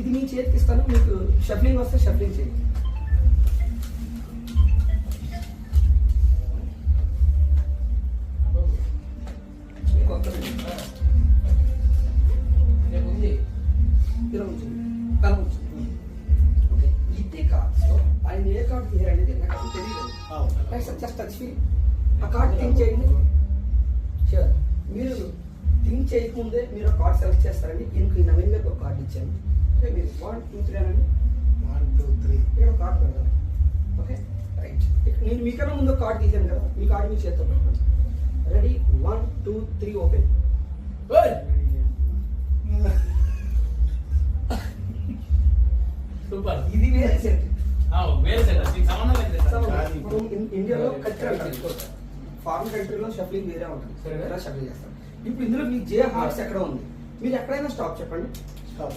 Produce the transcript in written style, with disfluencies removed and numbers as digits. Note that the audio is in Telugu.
ఇది మీ చేతికి ఇస్తాను, మీకు షఫ్లింగ్ వస్తే షఫ్లింగ్ చేయండి. ఇలా ఉంటుంది, కలం ఉంటుంది. ఓకే, ఇదే కార్డ్స్లో ఆయన ఏ కార్డు తీయారు అనేది నాకు తెలియదు. జస్ట్ టచ్ ఫీల్ ఆ కార్డ్ థింక్ చేయండి. షూర్, మీరు థింక్ చేయకముందే మీరు ఆ కార్డ్ సెలెక్ట్ చేస్తారండి. ఇంక నవీన్ గారికి ఒక కార్డు ఇచ్చాను. ఓకే, మీరు 1 2 3 అనండి. 1 2 3 ఇక్కడ ఒక కార్డు పెడతాను. ఓకే రైట్, నేను మీకన్నా ముందు కార్డు తీసాను కదా, మీ కార్డు మీ చేతితో పెట్టండి. Ready, 1 2 3 open. సూపర్. ఇది వేరే సెట్. వేరే సెట్, దీనికి సంబంధం లేదు. ఇప్పుడు ఇండియాలో కల్చర్ అంటారు, ఫారెన్ కంట్రీలో షఫ్లింగ్ వేరే ఉంటుంది, వేరే షఫ్లింగ్ చేస్తారు. ఇప్పుడు ఇందులో మీ జే హార్ట్స్ ఎక్కడ ఉంది, మీరు ఎక్కడైనా స్టాప్ చెప్పండి. స్టాప్.